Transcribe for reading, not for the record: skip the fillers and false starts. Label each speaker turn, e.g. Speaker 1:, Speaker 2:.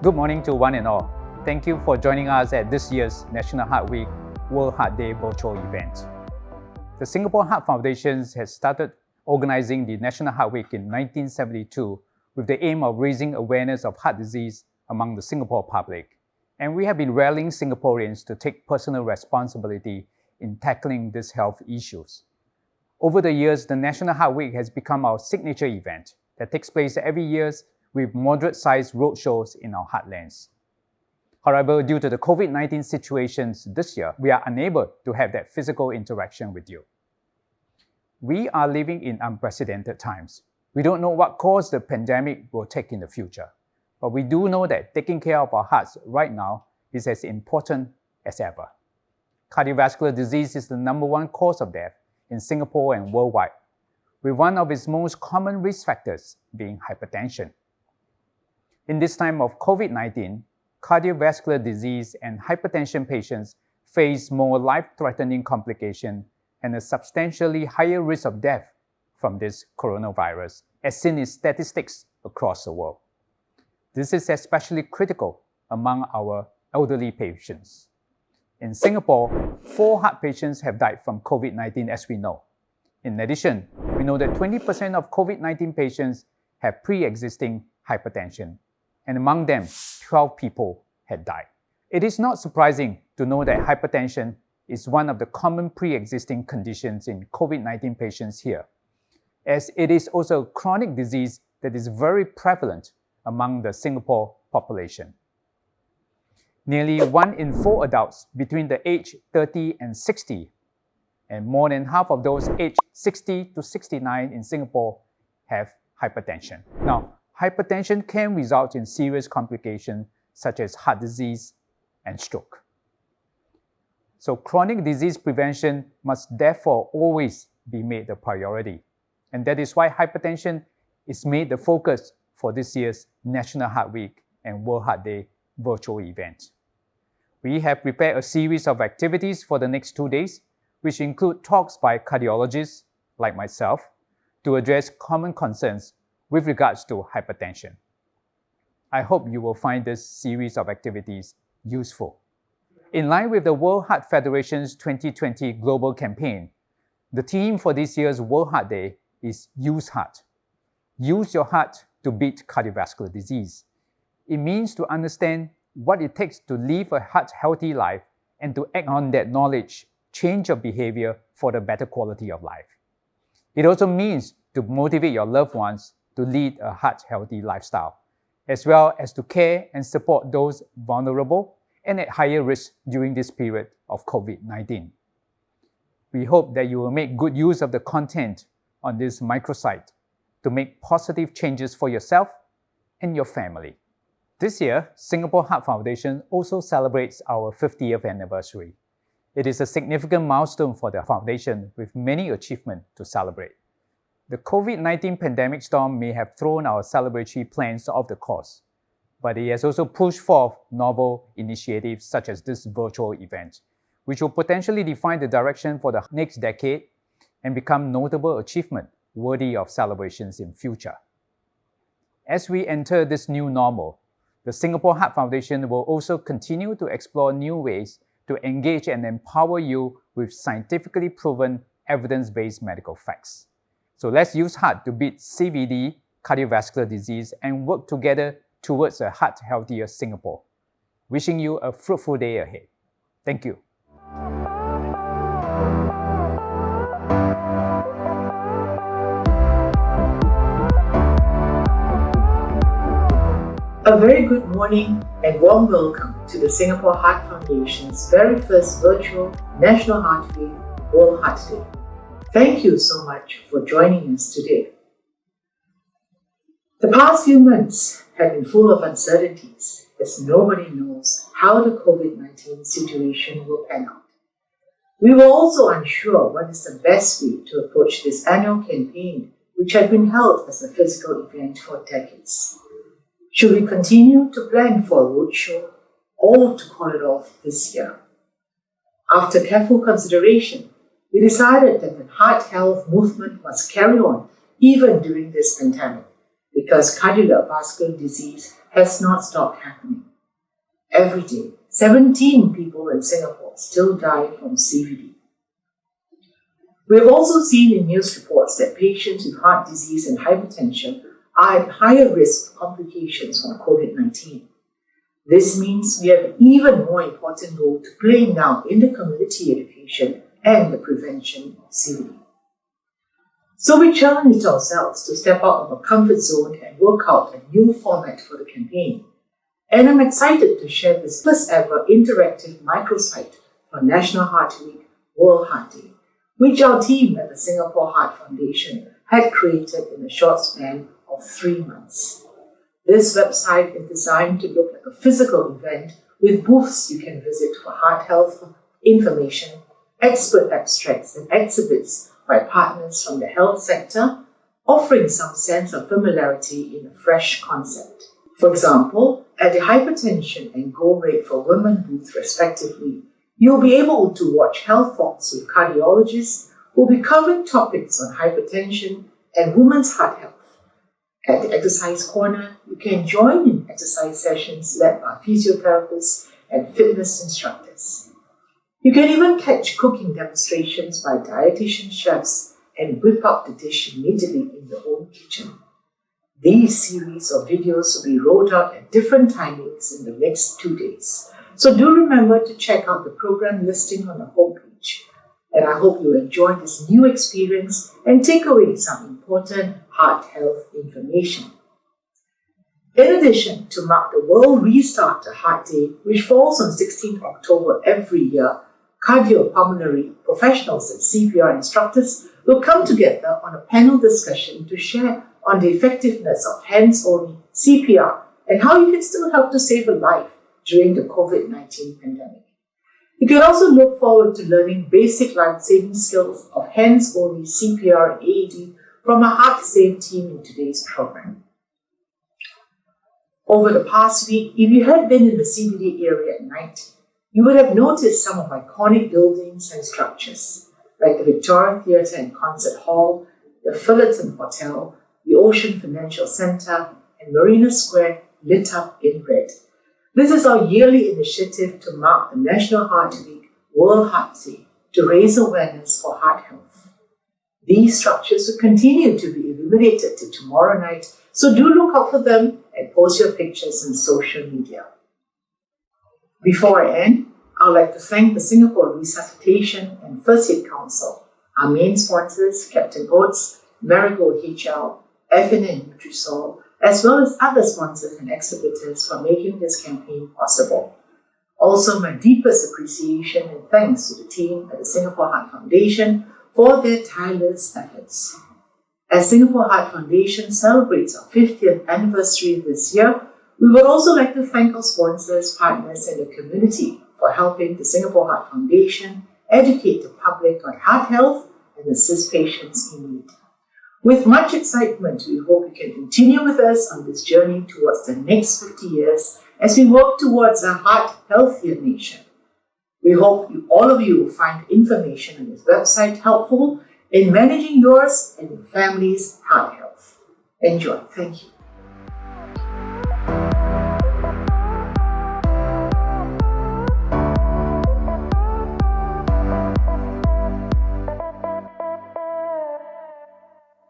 Speaker 1: Good morning to one and all. Thank you for joining us at this year's National Heart Week World Heart Day virtual event. The Singapore Heart Foundation has started organizing the National Heart Week in 1972 with the aim of raising awareness of heart disease among the Singapore public. And we have been rallying Singaporeans to take personal responsibility in tackling these health issues. Over the years, the National Heart Week has become our signature event that takes place every year with moderate-sized roadshows in our heartlands. However, due to the COVID-19 situations this year, we are unable to have that physical interaction with you. We are living in unprecedented times. We don't know what course the pandemic will take in the future, but we do know that taking care of our hearts right now is as important as ever. Cardiovascular disease is the #1 cause of death in Singapore and worldwide, with one of its most common risk factors being hypertension. In this time of COVID-19, cardiovascular disease and hypertension patients face more life-threatening complications and a substantially higher risk of death from this coronavirus, as seen in statistics across the world. This is especially critical among our elderly patients. In Singapore, 4 heart patients have died from COVID-19 as we know. In addition, we know that 20% of COVID-19 patients have pre-existing hypertension, and among them, 12 people had died. It is not surprising to know that hypertension is one of the common pre-existing conditions in COVID-19 patients here, as it is also a chronic disease that is very prevalent among the Singapore population. Nearly 1 in 4 adults between the age 30 and 60, and more than half of those aged 60 to 69 in Singapore have hypertension. Now, hypertension can result in serious complications such as heart disease and stroke. So chronic disease prevention must therefore always be made a priority. And that is why hypertension is made the focus for this year's National Heart Week and World Heart Day virtual event. We have prepared a series of activities for the next 2 days, which include talks by cardiologists like myself to address common concerns with regards to hypertension. I hope you will find this series of activities useful. In line with the World Heart Federation's 2020 global campaign, the theme for this year's World Heart Day is Use Heart. Use your heart to beat cardiovascular disease. It means to understand what it takes to live a heart-healthy life and to act on that knowledge, change your behavior for the better quality of life. It also means to motivate your loved ones to lead a heart-healthy lifestyle, as well as to care and support those vulnerable and at higher risk during this period of COVID-19. We hope that you will make good use of the content on this microsite to make positive changes for yourself and your family. This year, Singapore Heart Foundation also celebrates our 50th anniversary. It is a significant milestone for the foundation with many achievements to celebrate. The COVID-19 pandemic storm may have thrown our celebratory plans off the course, but it has also pushed forth novel initiatives such as this virtual event, which will potentially define the direction for the next decade and become notable achievement worthy of celebrations in future. As we enter this new normal, the Singapore Heart Foundation will also continue to explore new ways to engage and empower you with scientifically proven evidence-based medical facts. So let's use heart to beat CVD, cardiovascular disease, and work together towards a heart-healthier Singapore. Wishing you a fruitful day ahead. Thank you.
Speaker 2: A very good morning and warm welcome to the Singapore Heart Foundation's very first virtual National Heart Week World Heart Day. Thank you so much for joining us today. The past few months have been full of uncertainties as nobody knows how the COVID-19 situation will pan out. We were also unsure what is the best way to approach this annual campaign, which had been held as a physical event for decades. Should we continue to plan for a roadshow or to call it off this year? After careful consideration, we decided that the heart health movement must carry on even during this pandemic because cardiovascular disease has not stopped happening. Every day, 17 people in Singapore still die from CVD. We have also seen in news reports that patients with heart disease and hypertension are at higher risk of complications from COVID-19. This means we have an even more important role to play now in the community education and the prevention of CVD. So we challenged ourselves to step out of our comfort zone and work out a new format for the campaign. And I'm excited to share this first ever interactive microsite for National Heart Week, World Heart Day, which our team at the Singapore Heart Foundation had created in a short span of 3 months. This website is designed to look like a physical event with booths you can visit for heart health information, expert abstracts and exhibits by partners from the health sector, offering some sense of familiarity in a fresh concept. For example, at the hypertension and goal rate for women booth respectively, you'll be able to watch health talks with cardiologists who will be covering topics on hypertension and women's heart health. At the exercise corner, you can join in exercise sessions led by physiotherapists and fitness instructors. You can even catch cooking demonstrations by dietitian chefs and whip up the dish immediately in your own kitchen. These series of videos will be rolled out at different timings in the next 2 days. So do remember to check out the program listing on the homepage. And I hope you enjoy this new experience and take away some important heart health information. In addition, to mark the World Restart to Heart Day, which falls on 16th October every year, cardiopulmonary professionals and CPR instructors will come together on a panel discussion to share on the effectiveness of hands-only CPR and how you can still help to save a life during the COVID-19 pandemic. You can also look forward to learning basic life-saving skills of hands-only CPR and AED from our Heart Save team in today's program. Over the past week, if you had been in the CBD area at night, you would have noticed some of iconic buildings and structures, like the Victoria Theatre and Concert Hall, the Fullerton Hotel, the Ocean Financial Centre, and Marina Square lit up in red. This is our yearly initiative to mark the National Heart Week, World Heart Day, to raise awareness for heart health. These structures will continue to be illuminated till tomorrow night, so do look out for them and post your pictures on social media. Before I end, I would like to thank the Singapore Resuscitation and First Aid Council, our main sponsors, Captain Oates, Marigold HL, FNN Nutrisol, as well as other sponsors and exhibitors for making this campaign possible. Also, my deepest appreciation and thanks to the team at the Singapore Heart Foundation for their tireless efforts. As Singapore Heart Foundation celebrates our 50th anniversary this year, we would also like to thank our sponsors, partners, and the community for helping the Singapore Heart Foundation educate the public on heart health and assist patients in need. With much excitement, we hope you can continue with us on this journey towards the next 50 years as we work towards a heart-healthier nation. We hope all of you will find information on this website helpful in managing yours and your family's heart health. Enjoy. Thank you.